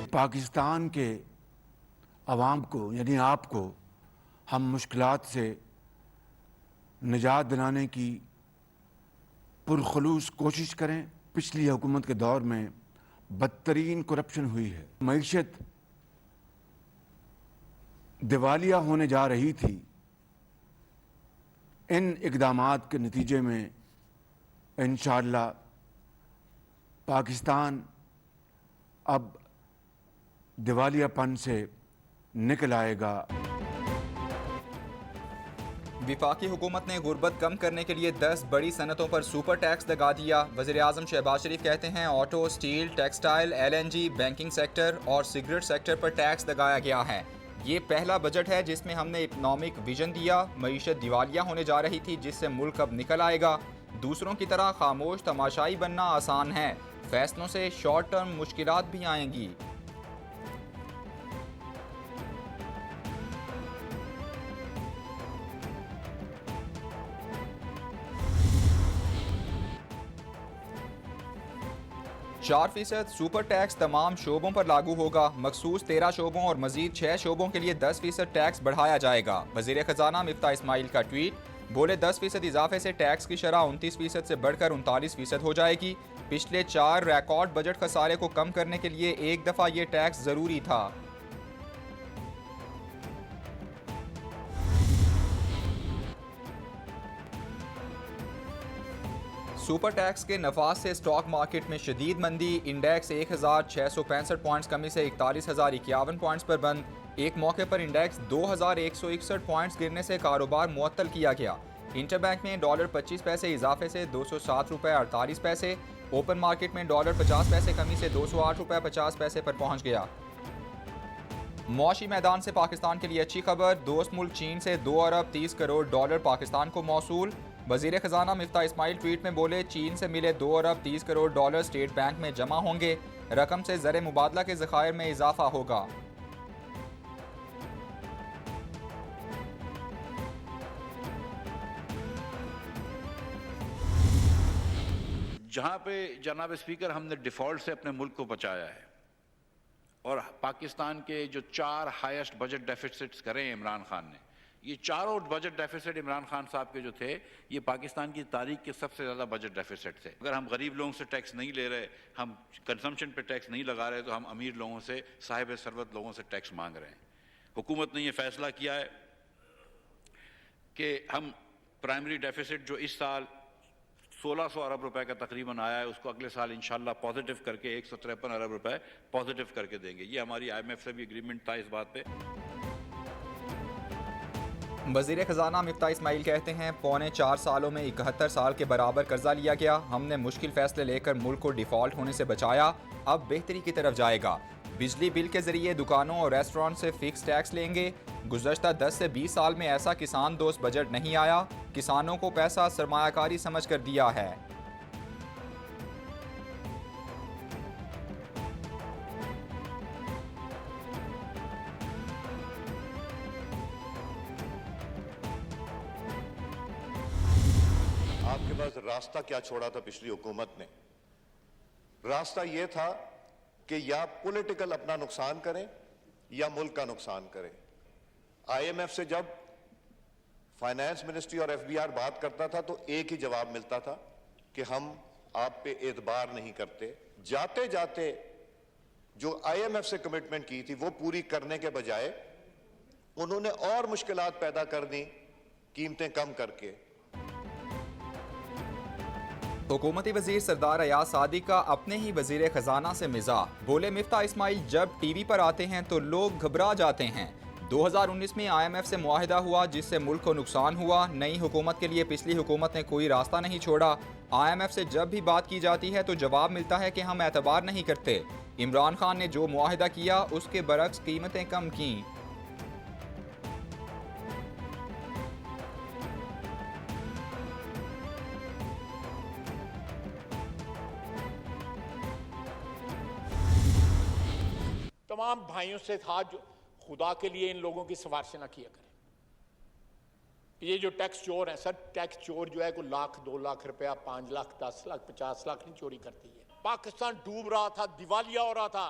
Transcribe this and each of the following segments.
पाकिस्तान के अवाम को यानी आपको हम मुश्किलात से निजात दिलाने की पुरखलूस कोशिश करें। पिछली हुकूमत के दौर में बदतरीन करप्शन हुई है, मईशत दिवालिया होने जा रही थी। इन इक़दामात के नतीजे में इंशाअल्लाह पाकिस्तान अब दिवालियापन से निकल आएगा। वफाकी हुकूमत ने गुर्बत कम करने के लिए 10 बड़ी सनतों पर सुपर टैक्स लगा दिया। वज़ीर आज़म शहबाज शरीफ कहते हैं auto, steel, textile, LNG, banking sector और सिगरेट सेक्टर पर टैक्स लगाया गया है। ये पहला बजट है जिसमें हमने इकनॉमिक विजन दिया। मईशत दिवालिया होने जा रही थी जिससे मुल्क अब निकल आएगा। दूसरों की तरह खामोश तमाशाई बनना आसान है, फैसलों से शॉर्ट टर्म मुश्किलात भी आएंगी। %4 सुपर टैक्स तमाम शोबों पर लागू होगा। मखसूस 13 शोबों और मजीद 6 शोबों के लिए 10% टैक्स बढ़ाया जाएगा। वज़ीर ख़जाना मिफ्ता इस्माइल का ट्वीट, बोले 10% इजाफे से टैक्स की शरह 29% से बढ़कर 39% हो जाएगी। पिछले 4 रिकॉर्ड बजट खसारे को कम करने के लिए एक दफ़ा ये टैक्स ज़रूरी था। सुपर टैक्स के नफाज से स्टॉक मार्केट में शदीद मंदी। इंडेक्स 1665 पॉइंट्स कमी से 41,051 पॉइंट्स पर बंद। एक मौके पर इंडेक्स 2161 पॉइंट्स गिरने से कारोबार मुअत्तल किया गया। इंटरबैंक में $25 इजाफे से $207.48। ओपन मार्केट में $50 कमी से $208.50 पर पहुंच गया। मौशी मैदान से पाकिस्तान के लिए अच्छी खबर, दोस्त मुल्क चीन से $2 अरब 30 करोड़ पाकिस्तान को मौसूल। वज़ीर ख़जाना मिफ्ता इस्माइल ट्वीट में बोले चीन से मिले $2 अरब 30 करोड़ स्टेट बैंक में जमा होंगे। रकम से ज़र मुबादला के ज़खायर में इजाफा होगा। जहाँ पे जनाब स्पीकर हमने डिफ़ॉल्ट से अपने मुल्क को बचाया है और पाकिस्तान के जो 4 हाईएस्ट बजट डेफिसिट्स करे हैं इमरान खान ने, ये चारों बजट डेफिसिट इमरान खान साहब के जो थे ये पाकिस्तान की तारीख के सबसे ज़्यादा बजट डेफिसिट थे। अगर हम गरीब लोगों से टैक्स नहीं ले रहे, हम कंजम्पशन पे टैक्स नहीं लगा रहे, तो हम अमीर लोगों से, साहिब सरवत लोगों से टैक्स मांग रहे हैं। हुकूमत ने ये फैसला किया है कि हम प्राइमरी डेफिसिट जो इस साल 1600 अरब रुपए का तकरीबन आया है, उसको अगले साल इंशाल्लाह पॉजिटिव करके 153 अरब रुपए पॉजिटिव करके देंगे। ये हमारी IMF से भी एग्रीमेंट था इस बात पे। वज़ीर ख़जाना मिफ्ता इस्माइल कहते हैं पौने 4 सालों में 71 साल के बराबर कर्जा लिया गया। हमने मुश्किल फैसले लेकर मुल्क को डिफ़ॉल्ट होने से बचाया, अब बेहतरी की तरफ जाएगा। बिजली बिल के जरिए दुकानों और रेस्टोरेंट से फिक्स टैक्स लेंगे। गुज़श्ता 10 से 20 साल में ऐसा किसान दोस्त बजट नहीं आया। किसानों को पैसा सरमायाकारी समझ कर दिया है। आपके पास रास्ता क्या छोड़ा था पिछली हुकूमत ने? रास्ता यह था कि या पॉलिटिकल अपना नुकसान करें या मुल्क का नुकसान करें। IMF से जब फाइनेंस मिनिस्ट्री और FBR बात करता था तो एक ही जवाब मिलता था कि हम आप पे एतबार नहीं करते। जाते जाते जो IMF से कमिटमेंट की थी वो पूरी करने के बजाय उन्होंने और मुश्किलात पैदा कर दी कीमतें कम करके। हुकूमती वजीर सरदार अयाज सादिक का अपने ही वजीर खजाना से मिजाज, बोले मिफ्ता इस्माइल जब टीवी पर आते हैं तो लोग घबरा जाते हैं। 2019 में IMF से मुआहिदा हुआ जिससे मुल्क को नुकसान हुआ। नई हुकूमत के लिए पिछली हुकूमत ने कोई रास्ता नहीं छोड़ा। IMF से जब भी बात की जाती है तो जवाब मिलता है कि हम एतबार नहीं करते। इमरान खान ने जो मुआहिदा किया उसके बरक्स कीमतें कम की। तमाम भाइयों से था जो खुदा के लिए इन लोगों की सिफारिश ना किया करें। ये जो टैक्स चोर है सर, टैक्स चोर जो है कोई लाख 2 लाख रुपया 5 लाख 10 लाख 50 लाख नहीं चोरी करती है। पाकिस्तान डूब रहा था, दिवालिया हो रहा था,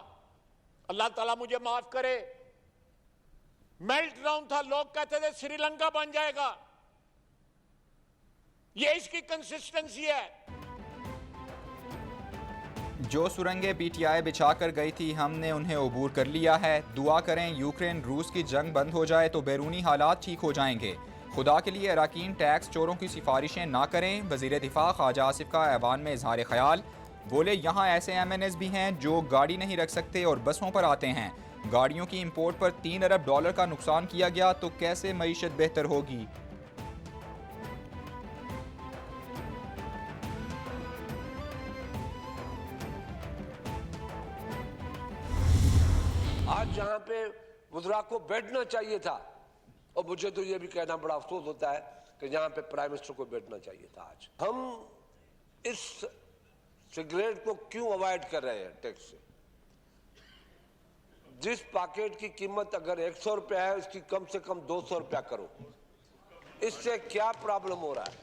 अल्लाह ताला मुझे माफ करे, मेल्ट डाउन था, लोग कहते थे श्रीलंका बन जाएगा। ये इसकी कंसिस्टेंसी है। जो सुरंगें पीटीआई बिछाकर गई थी, हमने उन्हें अबूर कर लिया है। दुआ करें यूक्रेन रूस की जंग बंद हो जाए तो बैरूनी हालात ठीक हो जाएंगे। खुदा के लिए अराकीन टैक्स चोरों की सिफारिशें ना करें। वज़ीर दिफा ख्वाजा आसिफ का ऐवान में इजहार ख्याल। बोले यहाँ ऐसे MNS भी हैं जो गाड़ी नहीं रख सकते और बसों पर आते हैं। गाड़ियों की इंपोर्ट पर $3 अरब का नुकसान किया गया तो कैसे मईशत बेहतर होगी। आज जहां पे वज़रा को बैठना चाहिए था, और मुझे तो ये भी कहना बड़ा अफसोस होता है कि जहां पे प्राइम मिनिस्टर को बैठना चाहिए था। आज हम इस सिगरेट को क्यों अवॉइड कर रहे हैं टैक्स से? जिस पैकेट की कीमत अगर 100 रुपया है, उसकी कम से कम 200 रुपया करो। इससे क्या प्रॉब्लम हो रहा है?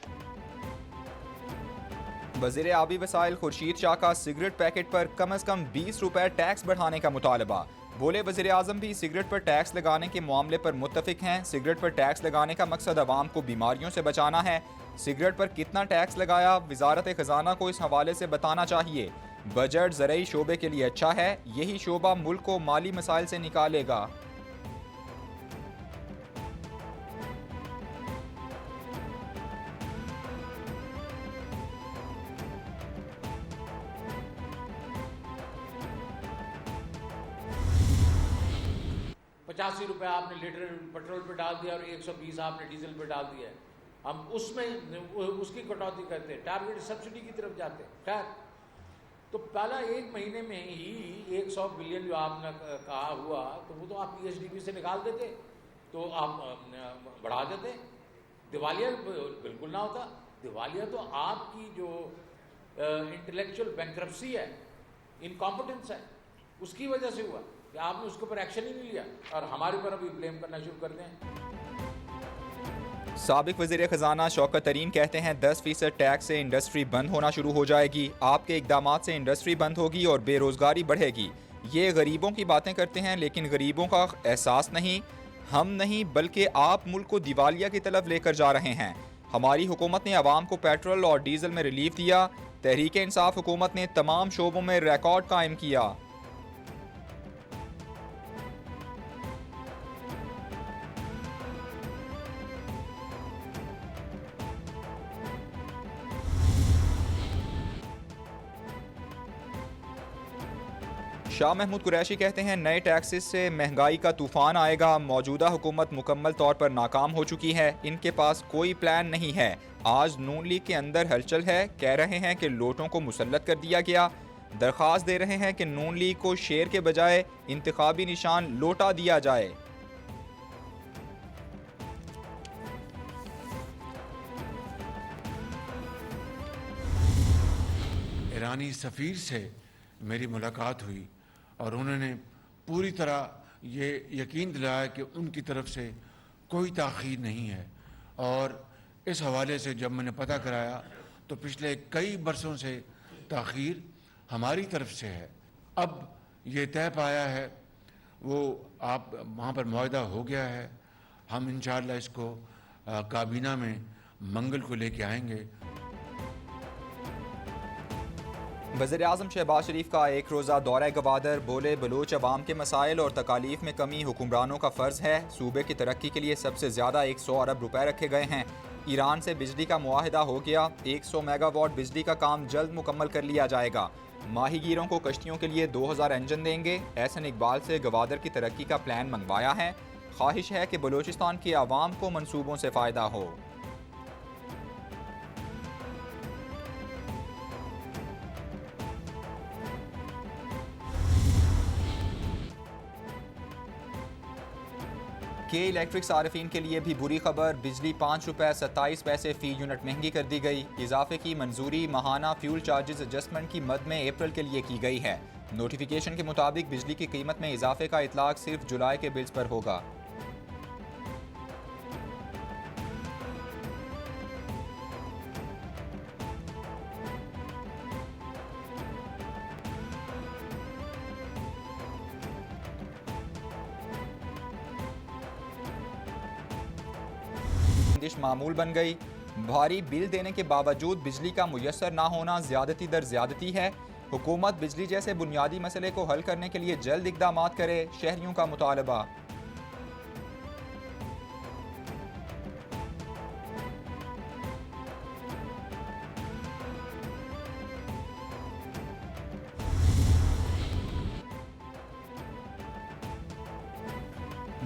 वज़ीर आबी वसाइल खुर्शीद शाह का सिगरेट पैकेट पर कम से कम 20 रुपए टैक्स बढ़ाने का मुतालबा। बोले वज़ीर आज़म भी सिगरेट पर टैक्स लगाने के मामले पर मुत्तफिक हैं। सिगरेट पर टैक्स लगाने का मकसद अवाम को बीमारियों से बचाना है। सिगरेट पर कितना टैक्स लगाया, वजारत खजाना को इस हवाले से बताना चाहिए। बजट ज़रई शोबे के लिए अच्छा है, यही शोबा मुल्क को माली मसाइल से निकालेगा। ₹85 आपने लीटर पेट्रोल पे डाल दिया और 120 आपने डीजल पे डाल दिया है। हम उसमें उसकी कटौती करते हैं, टारगेट सब्सिडी की तरफ जाते हैं। खैर, तो पहला 1 महीने में ही 100 बिलियन जो आपने कहा हुआ, तो वो तो आप PSDP से निकाल देते, तो आप बढ़ा देते। दिवालिया बिल्कुल ना होता। दिवालिया तो आपकी जो इंटेलेक्चुअल बैंक्रप्सी है, इनकॉम्पिटेंस है, उसकी वजह से हुआ कि आपने उसके ऊपर एक्शन ही नहीं लिया और हमारे ऊपर अभी ब्लेम करना शुरू कर दें। साबिक वज़ीर ख़जाना शौकत तरीन कहते हैं 10% टैक्स से इंडस्ट्री बंद होना शुरू हो जाएगी। आपके इक़दामात से इंडस्ट्री बंद होगी और बेरोज़गारी बढ़ेगी। ये गरीबों की बातें करते हैं लेकिन गरीबों का एहसास नहीं, हम नहीं बल्कि आप मुल्क को दिवालिया की तरफ लेकर जा रहे हैं। हमारी हुकूमत ने आवाम को पेट्रोल और डीजल में रिलीफ दिया। तहरीक इंसाफ हुकूमत ने तमाम शोबों में रिकॉर्ड कायम किया। शाह महमूद कुरैशी कहते हैं नए टैक्सेस से महंगाई का तूफान आएगा। मौजूदा हुकूमत मुकम्मल तौर पर नाकाम हो चुकी है, इनके पास कोई प्लान नहीं है। आज नून लीग के अंदर हलचल है, कह रहे हैं कि लोटों को मुसल्लत कर दिया गया। दरख्वास्त दे रहे हैं कि नून लीग को शेर के बजाय इंतखाबी निशान लोटा दिया जाए। ईरानी सफ़ीर से मेरी मुलाकात हुई और उन्होंने पूरी तरह ये यकीन दिलाया कि उनकी तरफ से कोई ताख़ीर नहीं है। और इस हवाले से जब मैंने पता कराया तो पिछले कई बरसों से ताख़ीर हमारी तरफ से है। अब ये तय पाया है, वो आप वहाँ पर मुआहदा हो गया है। हम इंशाअल्लाह इसको काबीना में मंगल को लेके आएंगे। वज़ीर आज़म शहबाज शरीफ का एक रोज़ा दौरा गवादर। बोले बलूच अवाम के मसाइल और तकालीफ में कमी हुक्मरानों का फ़र्ज़ है। सूबे की तरक्की के लिए सबसे ज़्यादा 100 अरब रुपए रखे गए हैं। ईरान से बिजली का मुआहिदा हो गया। 100 मेगावाट बिजली का काम जल्द मुकम्मल कर लिया जाएगा। माहीगीरों को कश्तियों के लिए 2000 इंजन देंगे। एहसन इकबाल से गवादर की तरक्की का प्लान मंगवाया है। ख्वाहिश है कि बलूचिस्तान की आवाम को मनसूबों से फ़ायदा हो। के इलेक्ट्रिक सार्फिन के लिए भी बुरी खबर। बिजली ₹5.27 फ़ी यूनिट महंगी कर दी गई। इजाफे की मंजूरी माहाना फ्यूल चार्जेस एडजस्टमेंट की मद में अप्रैल के लिए की गई है। नोटिफिकेशन के मुताबिक बिजली की कीमत में इजाफे का इतलाक सिर्फ जुलाई के बिल्स पर होगा। साजिश मामूल बन गई। भारी बिल देने के बावजूद बिजली का मुयस्सर ना होना ज्यादती दर ज्यादती है। हुकूमत बिजली जैसे बुनियादी मसले को हल करने के लिए जल्द इक़दामात करे, शहरियों का मुतालबा।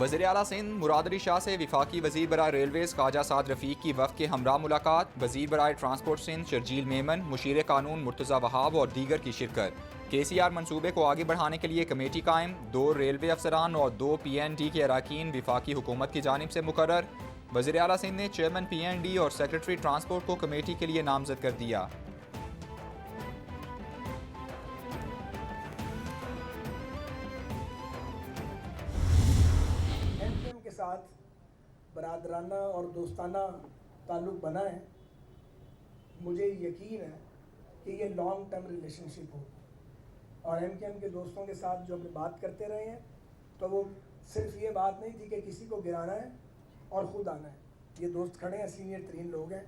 वज़ीर आला सिंध मुराद अली शाह से वफाकी वज़ीर बराए रेलवेज़ ख्वाजा साद रफ़ीक की वफ़द के हमरा मुलाकात। वज़ीर बराए ट्रांसपोर्ट सिंध शर्जील मेमन, मुशीर कानून मुर्तज़ा वहाब और दीगर की शिरकत। KCR मनसूबे को आगे बढ़ाने के लिए कमेटी कायम। 2 रेलवे अफसरान और 2 PND के अरकान वफाकी हुकूमत की जानिब से मुकर्रर। वज़ीर आला सिंध ने चेयरमैन PND और सेक्रेटरी ट्रांसपोर्ट को कमेटी के लिए नामजद कर दिया। के साथ बरादराना और दोस्ताना ताल्लुक़ बना है। मुझे यकीन है कि ये लॉन्ग टर्म रिलेशनशिप हो, और MKM के दोस्तों के साथ जो हम बात करते रहे हैं तो वो सिर्फ ये बात नहीं थी कि किसी को गिराना है और ख़ुद आना है। ये दोस्त खड़े हैं, सीनियर तरीन लोग हैं।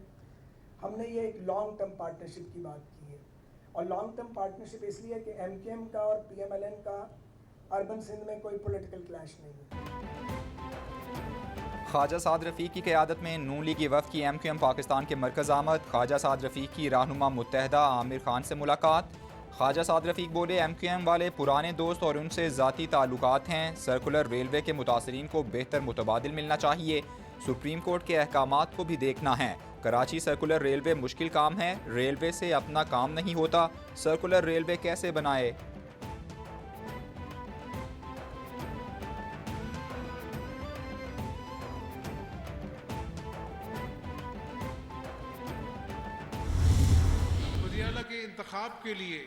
हमने ये एक लॉन्ग टर्म पार्टनरशिप की बात की है, और लॉन्ग टर्म पार्टनरशिप इसलिए कि MKM का और PMLN का अर्बन सिंध में कोई पॉलिटिकल क्लैश नहीं है। ख्वाजा साद रफ़ीक की क़यादत में नून लीग की वफ़द की MKM पाकिस्तान के मरकज़ आमद। ख्वाजा साद रफ़ीक की रहनुमा मुत्तहदा आमिर खान से मुलाकात। ख्वाजा साद रफ़ीक बोले, MKM वाले पुराने दोस्त और उनसे ज़ाती ताल्लुकात हैं। सर्कुलर रेलवे के मुतासरीन को बेहतर मुतबादिल मिलना चाहिए। सुप्रीम कोर्ट के अहकामात को भी देखना है। कराची सर्कुलर रेलवे मुश्किल काम है, रेलवे से अपना काम नहीं होता। सर्कुलर रेलवे कैसे बनाए? के इंतखाब के लिए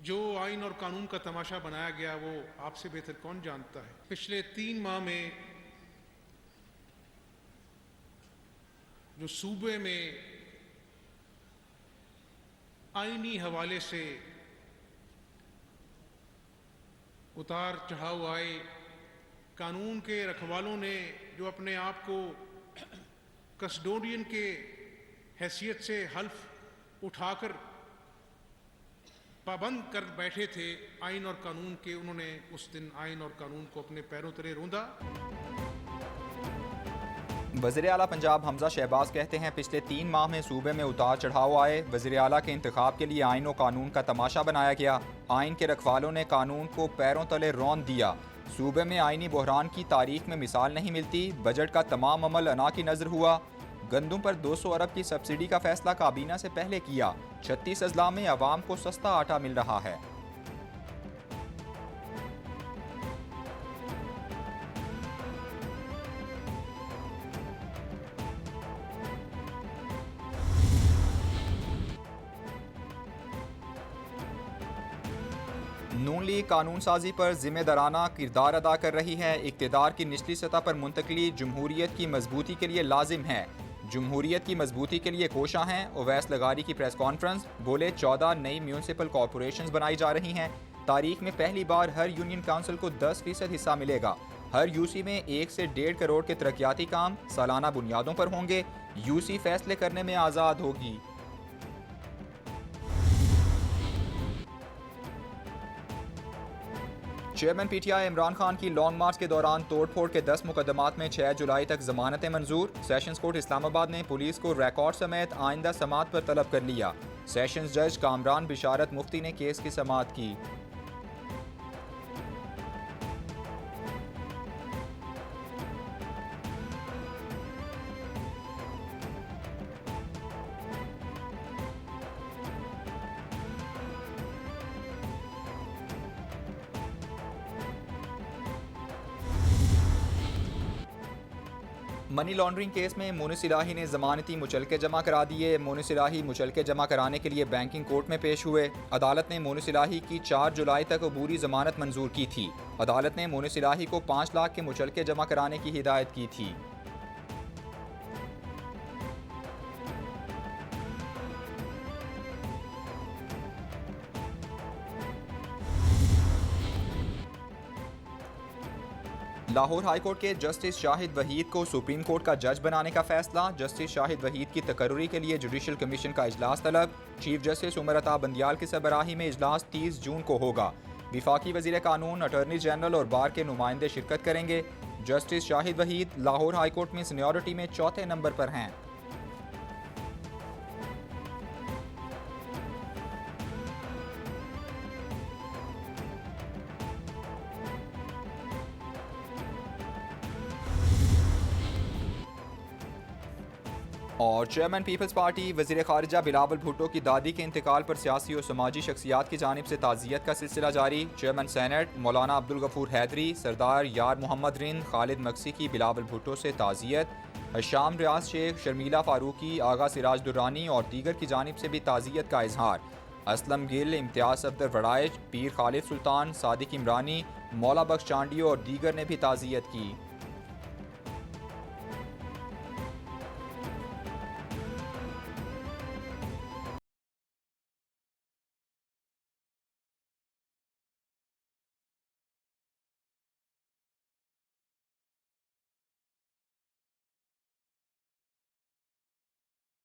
जो आइन और कानून का तमाशा बनाया गया वो आपसे बेहतर कौन जानता है। पिछले 3 माह में जो सूबे में आईनी हवाले से उतार चढ़ाव आए, कानून के रखवालों ने जो अपने आप को कस्टोडियन के हैसियत से हल्फ उठाकर पाबंद कर बैठे थे आइन और कानून के, उन्होंने उस दिन आइन और कानून को अपने पैरों तले रौंदा। वज़ीर आला पंजाब हमजा शहबाज कहते हैं, पिछले 3 माह में सूबे में उतार चढ़ाव आए। वज़ीर आला के इंतखाब के लिए आइन और कानून का तमाशा बनाया गया। आइन के रखवालों ने कानून को पैरों तले रौंद दिया। सूबे में आइनी बहरान की तारीख में मिसाल नहीं मिलती। बजट का तमाम अमल अना की नजर हुआ। गंदुम पर 200 अरब की सब्सिडी का फैसला काबीना से पहले किया। 36 अजला में आवाम को सस्ता आटा मिल रहा है। नून लीग कानून साजी पर जिम्मेदाराना किरदार अदा कर रही है। इक़्तिदार की निचली सतह पर मुंतकली जमहूरियत की मजबूती के लिए लाजिम है। जमहूरियत की मजबूती के लिए कोशां हैं। ओवैस लगारी की प्रेस कॉन्फ्रेंस, बोले 14 नई म्यूनसिपल कॉरपोरेशंस बनाई जा रही हैं। तारीख में पहली बार हर यूनियन काउंसिल को 10% हिस्सा मिलेगा। हर यूसी में 1 से 1.5 करोड़ के तरक्याती काम सालाना बुनियादों पर होंगे। यूसी फैसले करने में आज़ाद होगी। चेयरमैन PTI इमरान खान की लॉन्ग मार्च के दौरान तोड़फोड़ के 10 मुकदमात में 6 जुलाई तक जमानतें मंजूर। सेशंस कोर्ट इस्लामाबाद ने पुलिस को रिकॉर्ड समेत आइंदा समाअत पर तलब कर लिया। सेशंस जज कामरान बिशारत मुफ्ती ने केस की समाअत की। मनी लॉन्ड्रिंग केस में मोनिस इलाही ने जमानती मुचलके जमा करा दिए। मोनिस इलाही मुचलके जमा कराने के लिए बैंकिंग कोर्ट में पेश हुए। अदालत ने मोनिस इलाही की 4 जुलाई तक अबूरी जमानत मंजूर की थी। अदालत ने मोनिस इलाही को 5 लाख के मुचलके जमा कराने की हिदायत की थी। लाहौर हाईकोर्ट के जस्टिस शाहिद वहीद को सुप्रीम कोर्ट का जज बनाने का फैसला। जस्टिस शाहिद वहीद की तकर्री के लिए जुडिशल कमीशन का इजलास तलब। चीफ जस्टिस उमर अता बंदियाल की सरबराही में इजलास 30 जून को होगा। विफाकी वजीर कानून, अटॉर्नी जनरल और बार के नुमाइंदे शिरकत करेंगे। जस्टिस शाहिद वहीद लाहौर हाईकोर्ट में सीनियरिटी में चौथे नंबर पर हैं। और चेयरमैन पीपल्स पार्टी वज़ीर ख़ारिजा बिलावल भुट्टो की दादी के इंतकाल पर सियासी और समाजी शख्सियात की जानिब से ताज़ियत का सिलसिला जारी। चेयरमैन सेनेट मौलाना अब्दुल गफूर हैदरी, सरदार यार मोहम्मद रिंद, खालिद मक्सी की बिलावल भुट्टो से ताज़ियत। शाम रियाज शेख, शर्मिला फारूकी, आगा सिराज दुरानी और दीगर की जानिब से भी ताज़ियत का इजहार। असलम गिल, इम्तियाज़ सफदर वड़ाइच, पीर खालिद सुल्तान, सादिक इमरानी, मौला बख्श चांडी और दीगर ने भी ताज़ियत की।